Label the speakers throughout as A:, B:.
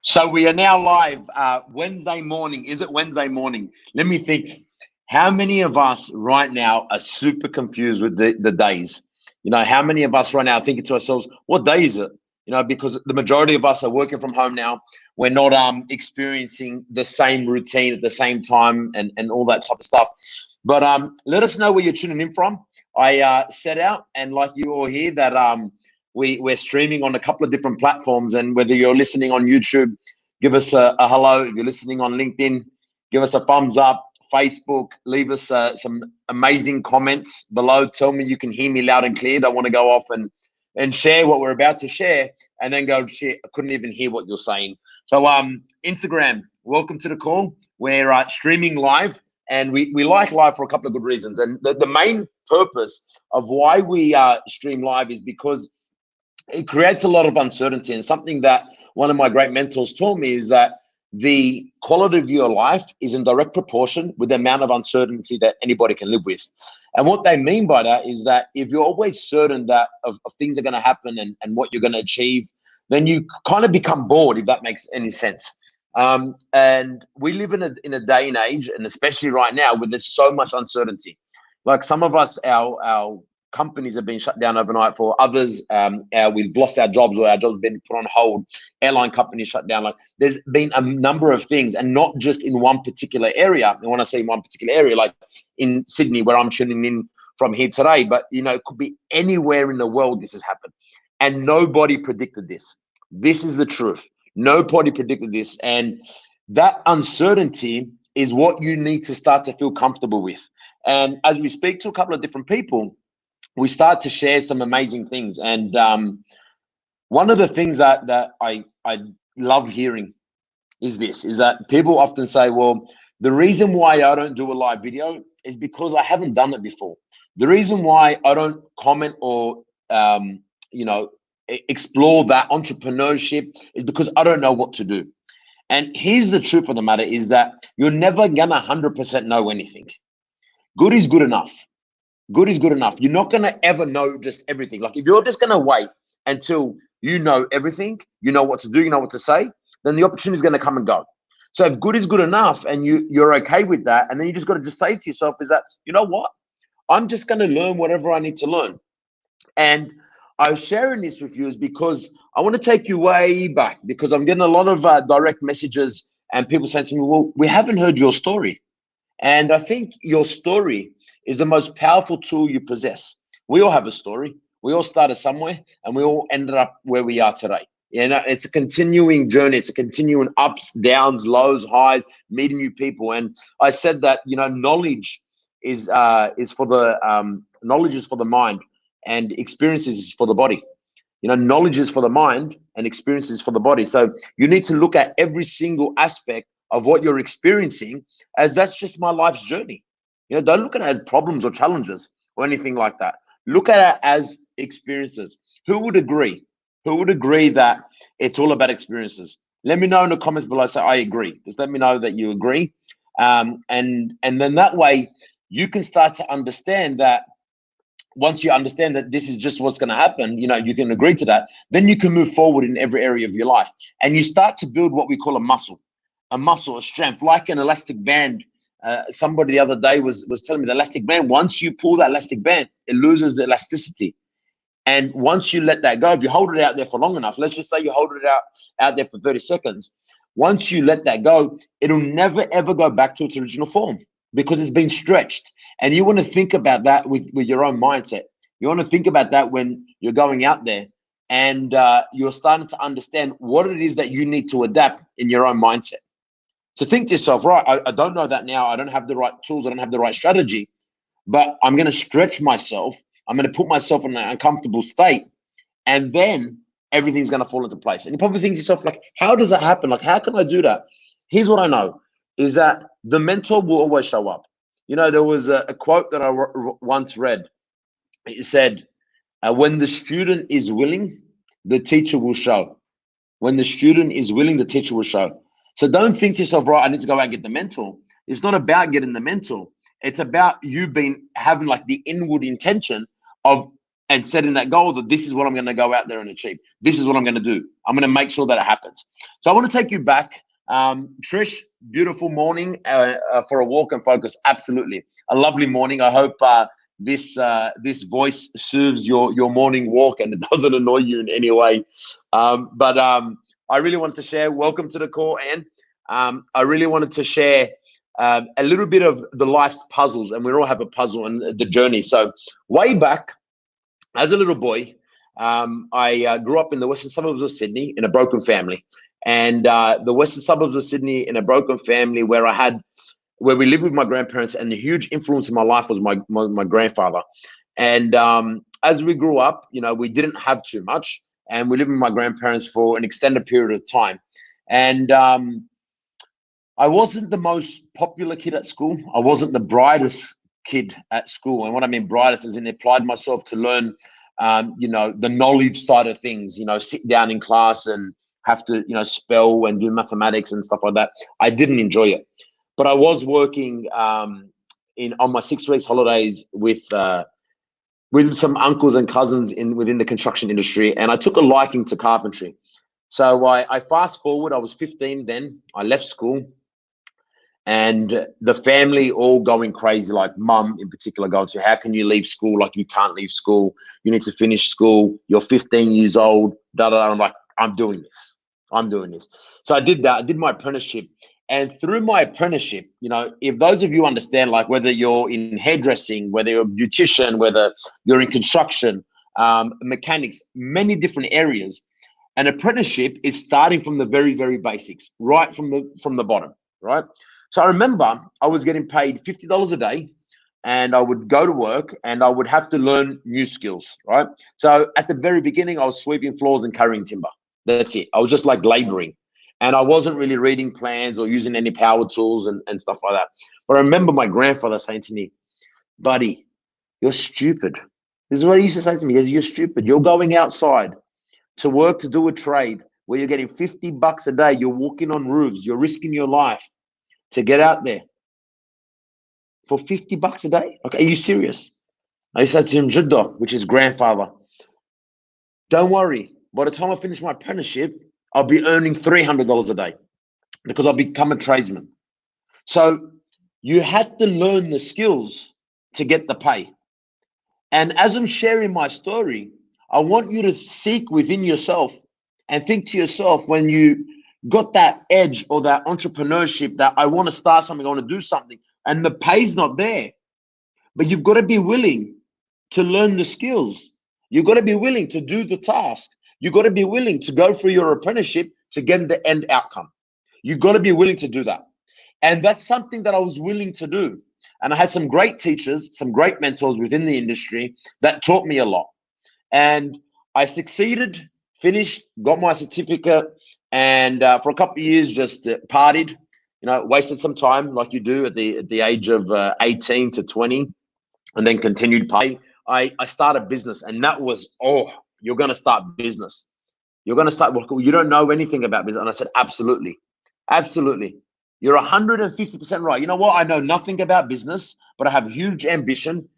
A: So we are now live Wednesday morning. Is it Wednesday morning? Let me think. How many of us right now are super confused with the days? How many of us right now are thinking to ourselves, what day is it? Because the majority of us are working from home now. We're not experiencing the same routine at the same time and all that type of stuff. But let us know where you're tuning in from. I set out, and like you all hear, that we're streaming on a couple of different platforms, and whether you're listening on YouTube, give us a hello. If you're listening on LinkedIn, give us a thumbs up. Facebook, leave us some amazing comments below. Tell me you can hear me loud and clear. I want to go off and share what we're about to share, and then go, shit, I couldn't even hear what you're saying. So Instagram, welcome to the call. We're streaming live, and we like live for a couple of good reasons. And the main purpose of why we stream live is because it creates a lot of uncertainty. And something that one of my great mentors told me is that the quality of your life is in direct proportion with the amount of uncertainty that anybody can live with. And what they mean by that is that if you're always certain that of things are going to happen and what you're going to achieve, then you kind of become bored, if that makes any sense. And we live in a day and age, and especially right now, where there's so much uncertainty. Like some of us, our companies have been shut down overnight. For others, we've lost our jobs, or our jobs have been put on hold. Airline companies shut down. Like there's been a number of things, and not just in one particular area. And when I say one particular area, like in Sydney, where I'm tuning in from here today, but it could be anywhere in the world this has happened. And nobody predicted this. This is the truth. Nobody predicted this. And that uncertainty is what you need to start to feel comfortable with. And as we speak to a couple of different people, we start to share some amazing things. And one of the things that I love hearing is that people often say, well, the reason why I don't do a live video is because I haven't done it before. The reason why I don't comment or, explore that entrepreneurship is because I don't know what to do. And here's the truth of the matter is that you're never gonna 100% know anything. Good is good enough. Good is good enough. You're not going to ever know just everything. Like if you're just going to wait until you know everything, you know what to do, you know what to say, then the opportunity is going to come and go. So if good is good enough and you're okay with that, and then you just got to just say to yourself is that, you know what? I'm just going to learn whatever I need to learn. And I was sharing this with you is because I want to take you way back, because I'm getting a lot of direct messages and people saying to me, well, we haven't heard your story. And I think your story is the most powerful tool you possess. We all have a story. We all started somewhere, and we all ended up where we are today. It's a continuing journey. It's a continuing ups, downs, lows, highs, meeting new people. And I said that knowledge is for the knowledge is for the mind, and experiences is for the body. Knowledge is for the mind, and experience is for the body. So you need to look at every single aspect of what you're experiencing as that's just my life's journey. Don't look at it as problems or challenges or anything like that. Look at it as experiences. Who would agree? Who would agree that it's all about experiences? Let me know in the comments below. Say, I agree. Just let me know that you agree. And then that way you can start to understand that once you understand that this is just what's going to happen, you can agree to that, then you can move forward in every area of your life. And you start to build what we call a muscle, a strength, like an elastic band. Somebody the other day was telling me the elastic band, once you pull that elastic band, it loses the elasticity. And once you let that go, if you hold it out there for long enough, let's just say you hold it out there for 30 seconds. Once you let that go, it'll never, ever go back to its original form because it's been stretched. And you want to think about that with your own mindset. You want to think about that when you're going out there and you're starting to understand what it is that you need to adapt in your own mindset. So think to yourself, right, I don't know that now. I don't have the right tools. I don't have the right strategy, but I'm going to stretch myself. I'm going to put myself in an uncomfortable state, and then everything's going to fall into place. And you probably think to yourself, like, how does that happen? Like, how can I do that? Here's what I know is that the mentor will always show up. There was a quote that I once read. It said, when the student is willing, the teacher will show. When the student is willing, the teacher will show. So don't think to yourself, right, I need to go out and get the mentor. It's not about getting the mentor. It's about you having like the inward intention of and setting that goal that this is what I'm going to go out there and achieve. This is what I'm going to do. I'm going to make sure that it happens. So I want to take you back. Trish, beautiful morning for a walk and focus. Absolutely. A lovely morning. I hope this voice serves your morning walk and it doesn't annoy you in any way. But I really wanted to share. Welcome to the call, Anne. I really wanted to share a little bit of the life's puzzles, and we all have a puzzle in the journey. So way back, as a little boy, I grew up in the Western Suburbs of Sydney in a broken family. And the Western Suburbs of Sydney in a broken family where we lived with my grandparents, and the huge influence in my life was my grandfather. And as we grew up, we didn't have too much, and we lived with my grandparents for an extended period of time. And I wasn't the most popular kid at school. I wasn't the brightest kid at school. And what I mean brightest is I applied myself to learn, the knowledge side of things, sit down in class and have to, spell and do mathematics and stuff like that. I didn't enjoy it. But I was working on my 6 weeks holidays with some uncles and cousins within the construction industry. And I took a liking to carpentry. So I fast forward, I was 15 then. I left school. And the family all going crazy, like mum in particular going to, how can you leave school? Like, you can't leave school. You need to finish school. You're 15 years old. I'm like, I'm doing this. So I did that. I did my apprenticeship. And through my apprenticeship, if those of you understand, like whether you're in hairdressing, whether you're a beautician, whether you're in construction, mechanics, many different areas, an apprenticeship is starting from the very, very basics, right from the bottom, right? So I remember I was getting paid $50 a day, and I would go to work and I would have to learn new skills, right? So at the very beginning, I was sweeping floors and carrying timber. That's it. I was just like laboring, and I wasn't really reading plans or using any power tools and stuff like that. But I remember my grandfather saying to me, buddy, you're stupid. This is what he used to say to me. He goes, you're stupid. You're going outside to work, to do a trade where you're getting $50 a day. You're walking on roofs. You're risking your life to get out there for $50 a day. Okay, are you serious? I said to him, Jidda, which is grandfather, don't worry. By the time I finish my apprenticeship, I'll be earning $300 a day because I'll become a tradesman. So you had to learn the skills to get the pay. And as I'm sharing my story, I want you to seek within yourself and think to yourself, when you got that edge or that entrepreneurship that I want to start something, I want to do something, and the pay's not there, but you've got to be willing to learn the skills. You've got to be willing to do the task. You've got to be willing to go through your apprenticeship to get the end outcome. You've got to be willing to do that. And that's something that I was willing to do. And I had some great teachers, some great mentors within the industry that taught me a lot. And I succeeded, finished, got my certificate, and for a couple of years just partied, wasted some time like you do at the age of 18 to 20, and then continued pay. I started business, and that was, you're going to start business. You're going to start, you don't know anything about business. And I said, absolutely. Absolutely. You're 150% right. You know what? I know nothing about business, but I have huge ambition.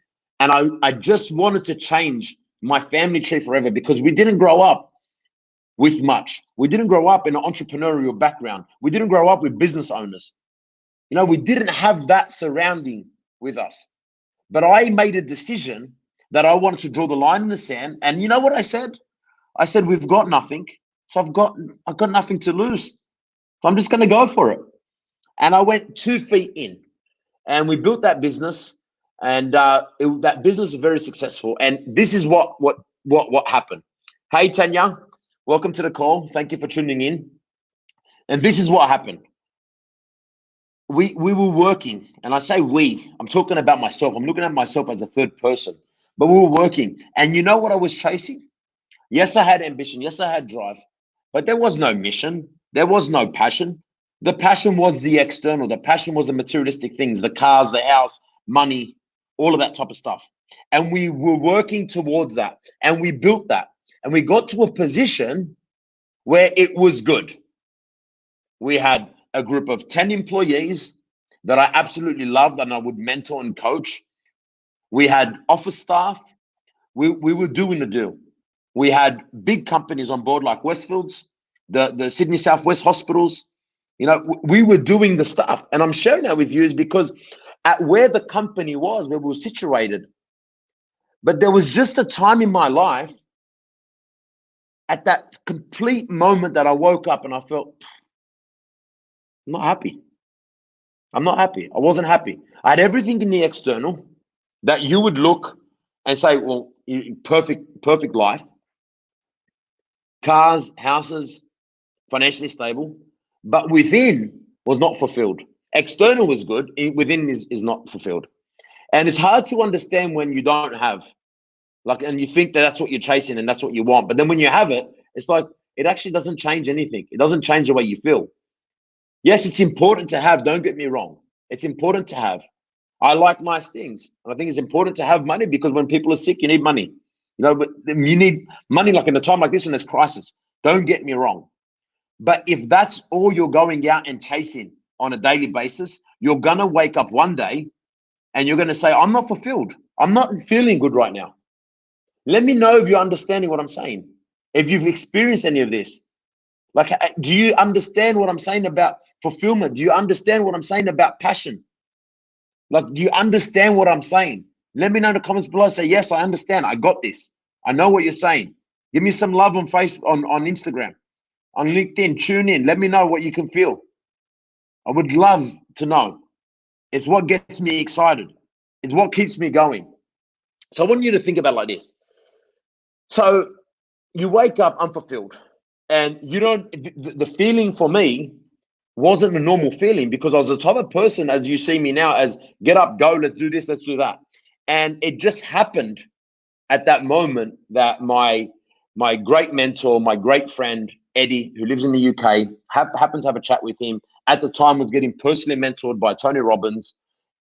A: And I just wanted to change my family tree forever, because we didn't grow up with much. We didn't grow up in an entrepreneurial background. We didn't grow up with business owners. We didn't have that surrounding with us. But I made a decision that I wanted to draw the line in the sand. And you know what I said? I said, we've got nothing. So I've got nothing to lose. So I'm just going to go for it. And I went 2 feet in, and we built that business, and that business was very successful. And this is what happened. Hey, Tanya, welcome to the call. Thank you for tuning in. And this is what happened. We were working, and I say we, I'm talking about myself. I'm looking at myself as a third person, but we were working. And you know what I was chasing? Yes, I had ambition. Yes, I had drive, but there was no mission. There was no passion. The passion was the external. The passion was the materialistic things, the cars, the house, money, all of that type of stuff. And we were working towards that, and we built that, and we got to a position where it was good. We had a group of 10 employees that I absolutely loved and I would mentor and coach. We had office staff. we were doing the deal. We had big companies on board like Westfields, the Sydney Southwest hospitals. We were doing the stuff. And I'm sharing that with you is because at where the company was, where we were situated, but there was just a time in my life at that complete moment that I woke up and I felt, I'm not happy. I'm not happy. I wasn't happy. I had everything in the external that you would look and say, well, perfect life, cars, houses, financially stable, but within was not fulfilled. External was good, within is not fulfilled. And it's hard to understand when you don't have, and you think that that's what you're chasing and that's what you want. But then when you have it, it's like, it actually doesn't change anything. It doesn't change the way you feel. Yes, it's important to have, don't get me wrong. It's important to have. I like nice things. And I think it's important to have money because when people are sick, you need money. But you need money like in a time like this when there's crisis. Don't get me wrong. But if that's all you're going out and chasing on a daily basis, you're going to wake up one day and you're going to say, I'm not fulfilled. I'm not feeling good right now. Let me know if you're understanding what I'm saying. If you've experienced any of this. Like, do you understand what I'm saying about fulfillment? Do you understand what I'm saying about passion? Like, do you understand what I'm saying? Let me know in the comments below. Say, yes, I understand. I got this. I know what you're saying. Give me some love on Facebook, on Instagram, on LinkedIn. Tune in. Let me know what you can feel. I would love to know. It's what gets me excited. It's what keeps me going. So I want you to think about it like this. So you wake up unfulfilled and you don't, the feeling for me wasn't a normal feeling because I was the type of person, as you see me now, as get up, go, let's do this, let's do that. And it just happened at that moment that my great mentor, my great friend, Eddie, who lives in the UK, happened to have a chat with him. At the time was getting personally mentored by Tony Robbins.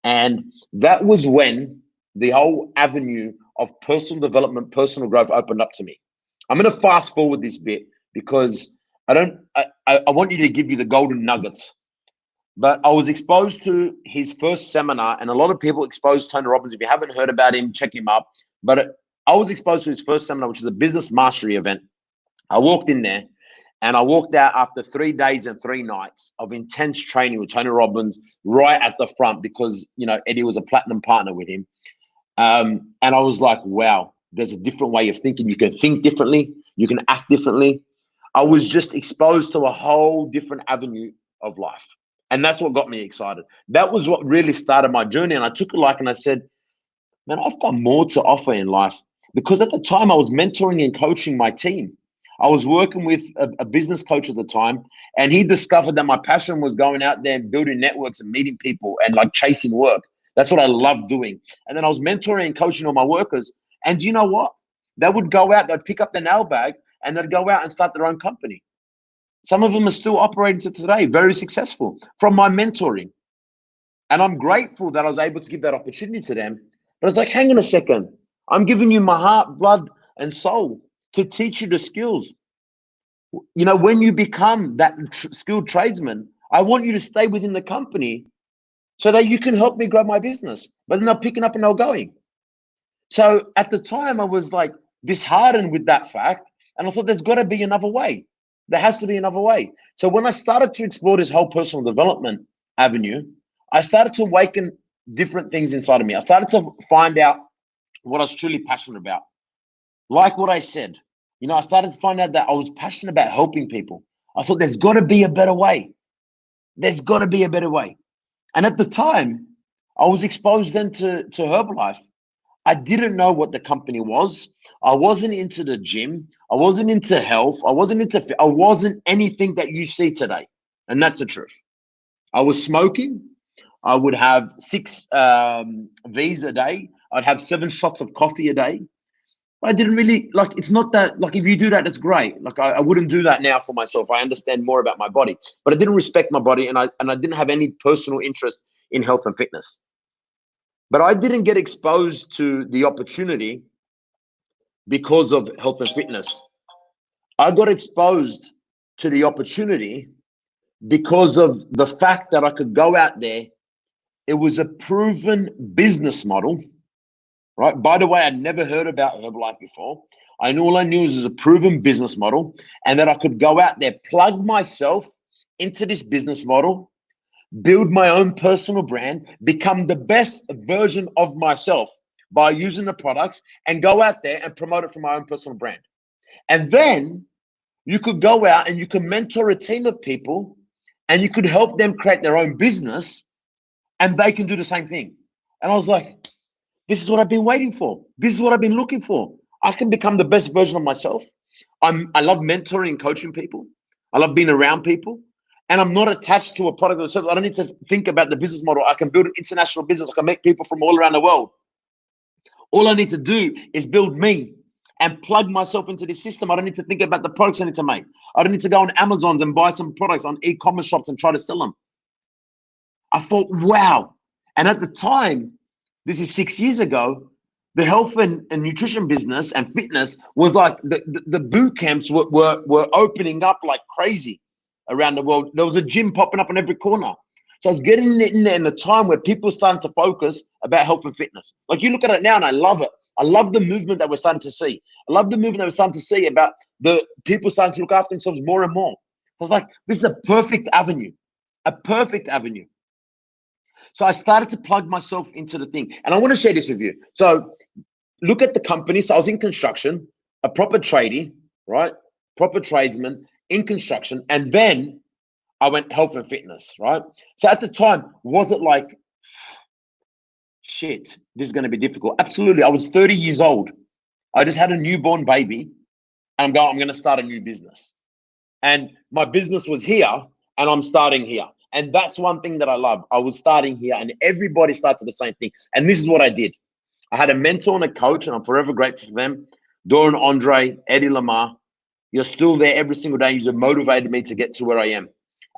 A: And that was when the whole avenue of personal development, personal growth opened up to me. I'm going to fast forward this bit because I want you to give you the golden nuggets. But I was exposed to his first seminar, and a lot of people exposed Tony Robbins. If you haven't heard about him, check him up. But I was exposed to his first seminar, which is a business mastery event. I walked in there and I walked out after 3 days and 3 nights of intense training with Tony Robbins right at the front because, Eddie was a platinum partner with him. And I was like, wow, there's a different way of thinking. You can think differently. You can act differently. I was just exposed to a whole different avenue of life. And that's what got me excited. That was what really started my journey. And I took it and I said, man, I've got more to offer in life. Because at the time I was mentoring and coaching my team. I was working with a business coach at the time, and he discovered that my passion was going out there and building networks and meeting people and chasing work. That's what I love doing. And then I was mentoring and coaching all my workers. And do you know what? They would go out, they'd pick up their nail bag and they'd go out and start their own company. Some of them are still operating to today, very successful from my mentoring. And I'm grateful that I was able to give that opportunity to them. But it's like, hang on a second. I'm giving you my heart, blood, and soul to teach you the skills. When you become that skilled tradesman, I want you to stay within the company so that you can help me grow my business. But then they're picking up and they're going. So at the time, I was disheartened with that fact. And I thought there's got to be another way. There has to be another way. So when I started to explore this whole personal development avenue, I started to awaken different things inside of me. I started to find out what I was truly passionate about. Like what I said, I started to find out that I was passionate about helping people. I thought there's got to be a better way. There's got to be a better way. And at the time, I was exposed then to Herbalife. I didn't know what the company was. I wasn't into the gym. I wasn't into health. I wasn't anything that you see today. And that's the truth. I was smoking. I would have 6 V's a day. I'd have 7 shots of coffee a day. I didn't really it's not that, if you do that, that's great. I wouldn't do that now for myself. I understand more about my body, but I didn't respect my body and I didn't have any personal interest in health and fitness. But I didn't get exposed to the opportunity because of health and fitness. I got exposed to the opportunity because of the fact that I could go out there. It was a proven business model right? By the way, I'd never heard about Herbalife before. All I knew was it was a proven business model, and that I could go out there, plug myself into this business model, build my own personal brand, become the best version of myself by using the products, and go out there and promote it from my own personal brand. And then you could go out and you can mentor a team of people, and you could help them create their own business, and they can do the same thing. And I was like, this is what I've been waiting for. This is what I've been looking for. I can become the best version of myself. I love mentoring and coaching people. I love being around people. And I'm not attached to a product or service. I don't need to think about the business model. I can build an international business. I can make people from all around the world. All I need to do is build me and plug myself into this system. I don't need to think about the products I need to make. I don't need to go on Amazon and buy some products on e-commerce shops and try to sell them. I thought, wow. And at the time, this is 6 years ago, the health and nutrition business and fitness was like the boot camps were opening up like crazy around the world. There was a gym popping up on every corner. So I was getting in there in the time where people were starting to focus about health and fitness. Like you look at it now and I love it. I love the movement that we're starting to see. I love the movement that we're starting to see about the people starting to look after themselves more and more. I was like, this is a perfect avenue, a perfect avenue. So I started to plug myself into the thing. And I want to share this with you. So look at the company. So I was in construction, a proper tradie, right? Proper tradesman in construction. And then I went health and fitness, right? So at the time, was it like, shit, this is going to be difficult? Absolutely. I was 30 years old. I just had a newborn baby. And I'm going to start a new business. And my business was here and I'm starting here. And that's one thing that I love. I was starting here and everybody started the same thing. And this is what I did. I had a mentor and a coach, and I'm forever grateful for them. Doran Andre, Eddie Lamar. You're still there every single day. You've motivated me to get to where I am.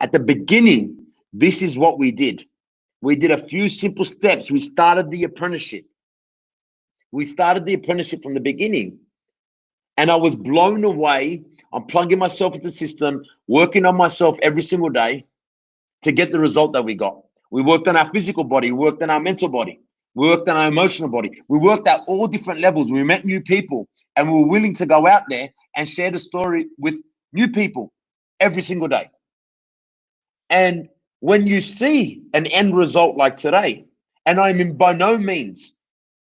A: At the beginning, this is what we did. We did a few simple steps. We started the apprenticeship. We started the apprenticeship from the beginning. And I was blown away. I'm plugging myself into the system, working on myself every single day to get the result that we got. We worked on our physical body. We worked on our mental body. We worked on our emotional body. We worked at all different levels. We met new people and we were willing to go out there and share the story with new people every single day. And when you see an end result like today, and I mean, by no means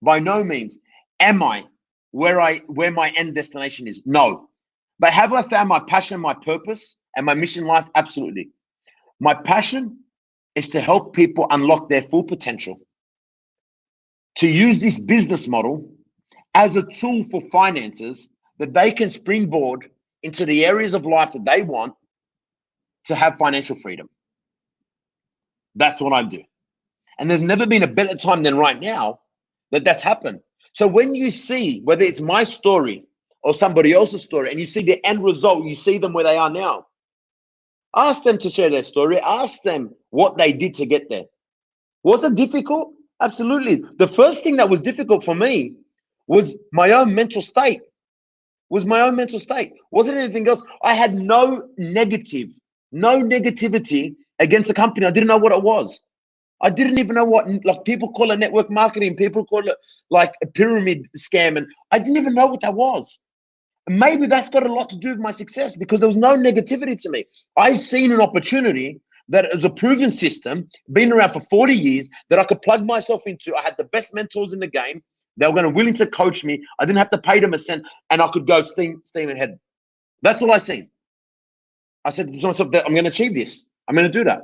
A: am I where my end destination is. No. But have I found my passion, my purpose, and my mission in life? Absolutely. My passion is to help people unlock their full potential, to use this business model as a tool for finances that they can springboard into the areas of life that they want to have financial freedom. That's what I do. And there's never been a better time than right now that that's happened. So when you see, whether it's my story or somebody else's story, and you see the end result, you see them where they are now, ask them to share their story. Ask them what they did to get there. Was it difficult? Absolutely. The first thing that was difficult for me was my own mental state. Wasn't anything else. I had no negativity against the company. I didn't know what it was. I didn't even know what, like, people call it network marketing. People call it like a pyramid scam. And I didn't even know what that was. Maybe that's got a lot to do with my success because there was no negativity to me. I seen an opportunity that is a proven system, been around for 40 years, that I could plug myself into. I had the best mentors in the game. They were willing to coach me. I didn't have to pay them a cent, and I could go steam ahead. That's all I seen. I said to myself that I'm going to achieve this. I'm going to do that.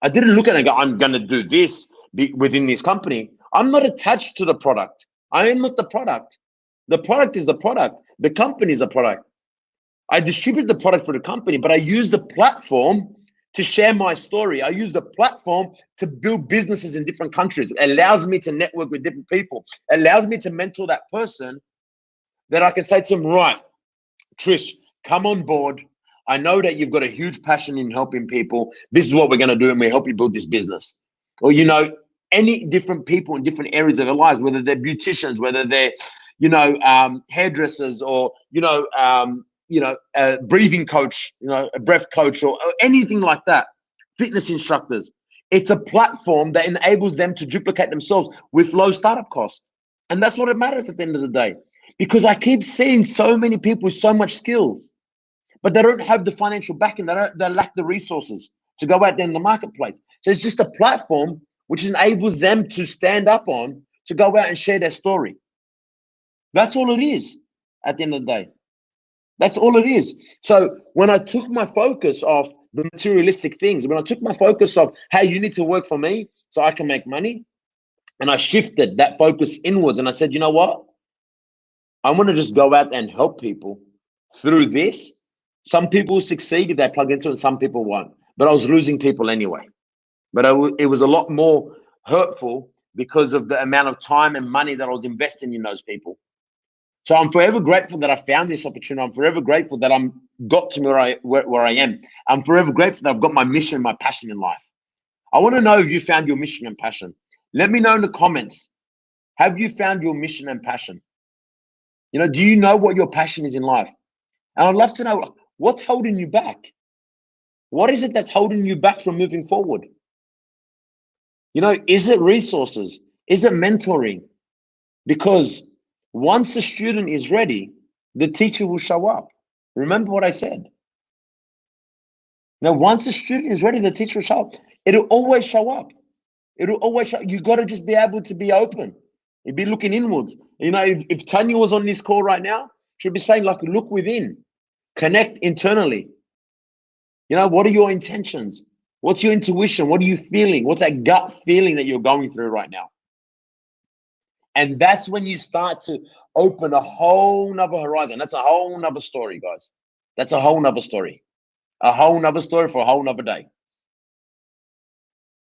A: I didn't look at it and go, I'm going to do this within this company. I'm not attached to the product. I am not the product. The product is the product. The company is the product. I distribute the product for the company, but I use the platform to share my story. I use the platform to build businesses in different countries. It allows me to network with different people. It allows me to mentor that person that I can say to them, right, Trish, come on board. I know that you've got a huge passion in helping people. This is what we're going to do, and we help you build this business. Or, any different people in different areas of their lives, whether they're beauticians, whether they're, hairdressers, or, a breathing coach, a breath coach, or anything like that, fitness instructors. It's a platform that enables them to duplicate themselves with low startup costs. And that's what it matters at the end of the day. Because I keep seeing so many people with so much skills, but they don't have the financial backing. They lack the resources to go out there in the marketplace. So it's just a platform which enables them to stand up on to go out and share their story. That's all it is at the end of the day. That's all it is. So when I took my focus off the materialistic things, when I took my focus off, hey, you need to work for me so I can make money, and I shifted that focus inwards and I said, you know what? I want to just go out and help people through this. Some people will succeed if they plug into it, some people won't. But I was losing people anyway. But it was a lot more hurtful because of the amount of time and money that I was investing in those people. So I'm forever grateful that I found this opportunity. I'm forever grateful that I'm got to where I am. I'm forever grateful that I've got my mission, my passion in life. I want to know if you found your mission and passion. Let me know in the comments. Have you found your mission and passion? You know, do you know what your passion is in life? And I'd love to know what's holding you back. What is it that's holding you back from moving forward? You know, is it resources? Is it mentoring? Because once the student is ready, the teacher will show up. Remember what I said. Now, once the student is ready, the teacher will show up. It'll always show up. It'll always show. You got to just be able to be open. You'd be looking inwards. You know, if Tanya was on this call right now, she'd be saying, like, look within, connect internally. You know, what are your intentions? What's your intuition? What are you feeling? What's that gut feeling that you're going through right now? And that's when you start to open a whole nother horizon. That's a whole nother story, guys. That's a whole nother story. A whole nother story for a whole nother day.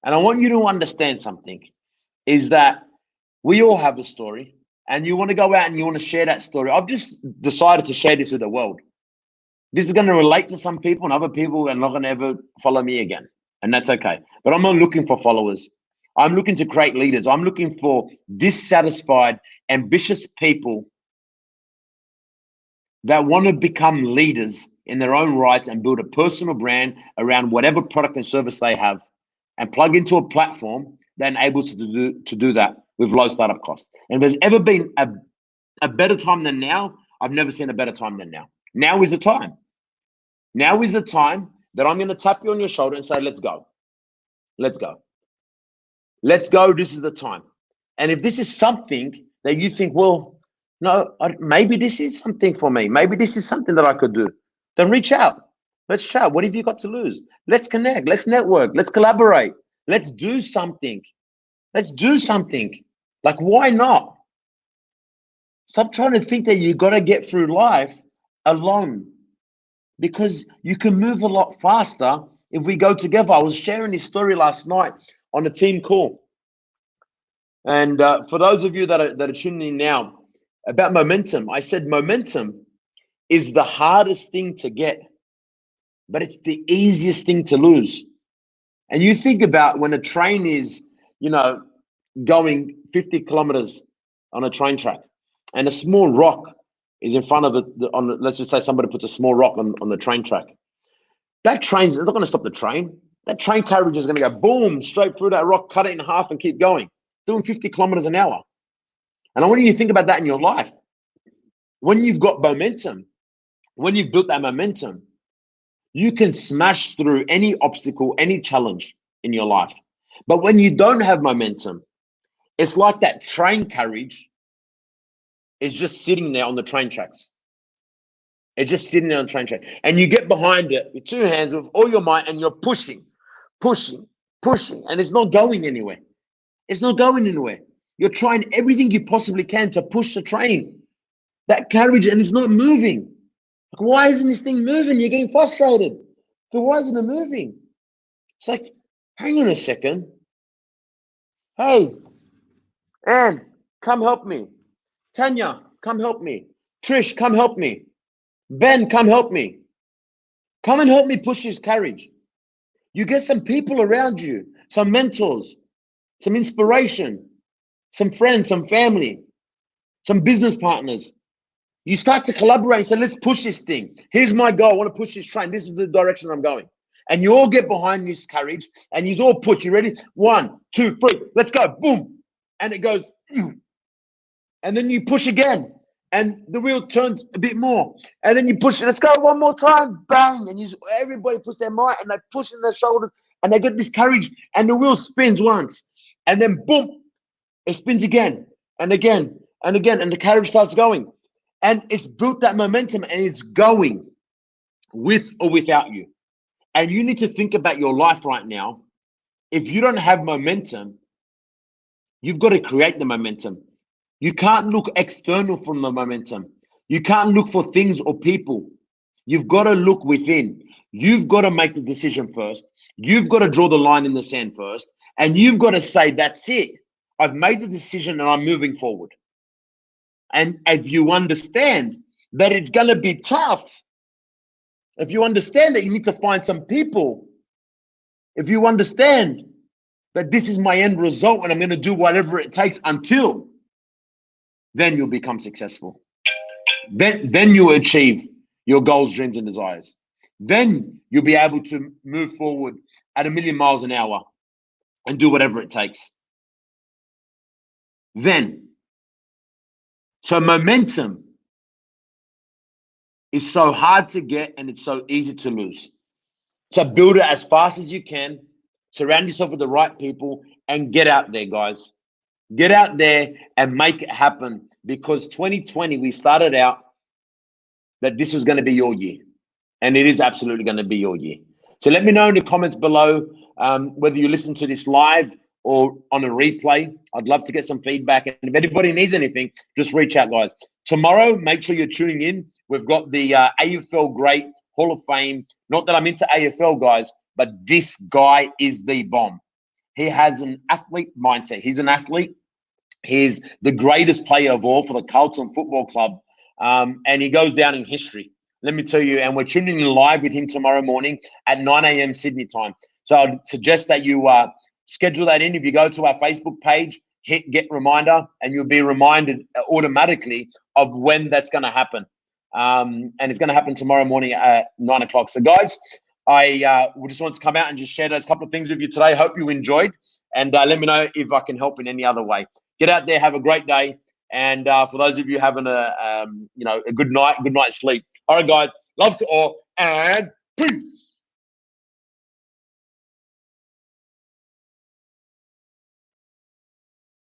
A: And I want you to understand something, is that we all have a story, and you want to go out and you want to share that story. I've just decided to share this with the world. This is going to relate to some people, and other people are not going to ever follow me again. And that's okay. But I'm not looking for followers. I'm looking to create leaders. I'm looking for dissatisfied, ambitious people that want to become leaders in their own rights and build a personal brand around whatever product and service they have, and plug into a platform that enables to do that with low startup costs. And if there's ever been a better time than now, I've never seen a better time than now. Now is the time. Now is the time that I'm going to tap you on your shoulder and say, let's go. Let's go. Let's go. This is the time. And if this is something that you think, well, no, maybe this is something for me. Maybe this is something that I could do. Then reach out. Let's chat. What have you got to lose? Let's connect. Let's network. Let's collaborate. Let's do something. Let's do something. Like, why not? Stop trying to think that you got to get through life alone, because you can move a lot faster if we go together. I was sharing this story last night on a team call. And for those of you that are tuning in now about momentum, I said momentum is the hardest thing to get, but it's the easiest thing to lose. And you think about when a train is, you know, going 50 kilometers on a train track, and a small rock is in front of it. Let's just say somebody puts a small rock on the train track. That train's not going to stop the train. That train carriage is going to go boom, straight through that rock, cut it in half and keep going, doing 50 kilometers an hour. And I want you to think about that in your life. When you've got momentum, when you've built that momentum, you can smash through any obstacle, any challenge in your life. But when you don't have momentum, it's like that train carriage is just sitting there on the train tracks. It's just sitting there on the train track. And you get behind it with two hands with all your might, and you're pushing, and it's not going anywhere. It's not going anywhere. You're trying everything you possibly can to push the train, that carriage, and it's not moving. Like, why isn't this thing moving? You're getting frustrated. But why isn't it moving? It's like, hang on a second. Hey, Anne, come help me. Tanya, come help me. Trish, come help me. Ben, come help me. Come and help me push this carriage. You get some people around you, some mentors, some inspiration, some friends, some family, some business partners. You start to collaborate and say, let's push this thing. Here's my goal. I want to push this train. This is the direction I'm going. And you all get behind this carriage and you all push. You ready? 1, 2, 3, let's go. Boom. And it goes. And then you push again, and the wheel turns a bit more. And then you push, let's go one more time, bang. And everybody puts their might, and they push in their shoulders, and they get this courage, and the wheel spins once. And then boom, it spins again and again and again, and the carriage starts going. And it's built that momentum, and it's going with or without you. And you need to think about your life right now. If you don't have momentum, you've got to create the momentum. You can't look external from the momentum. You can't look for things or people. You've got to look within. You've got to make the decision first. You've got to draw the line in the sand first. And you've got to say, that's it. I've made the decision and I'm moving forward. And if you understand that it's going to be tough, if you understand that you need to find some people, if you understand that this is my end result and I'm going to do whatever it takes until, then you'll become successful. Then you'll achieve your goals, dreams, and desires. Then you'll be able to move forward at 1,000,000 miles an hour and do whatever it takes. Then, so momentum is so hard to get and it's so easy to lose. So build it as fast as you can. Surround yourself with the right people and get out there, guys. Get out there and make it happen, because 2020, we started out that this was going to be your year, and it is absolutely going to be your year. So let me know in the comments below whether you listen to this live or on a replay. I'd love to get some feedback. And if anybody needs anything, just reach out, guys. Tomorrow, make sure you're tuning in. We've got the AFL Great Hall of Fame. Not that I'm into AFL, guys, but this guy is the bomb. He has an athlete mindset. He's an athlete. He's the greatest player of all for the Carlton Football Club. And he goes down in history. Let me tell you, and we're tuning in live with him tomorrow morning at 9 a.m. Sydney time. So I'd suggest that you schedule that in. If you go to our Facebook page, hit get reminder, and you'll be reminded automatically of when that's going to happen. And it's going to happen tomorrow morning at 9 o'clock. So guys, I just wanted to come out and just share those couple of things with you today. Hope you enjoyed, and let me know if I can help in any other way. Get out there, have a great day, and for those of you having a good night's sleep. All right, guys, love to all, and peace.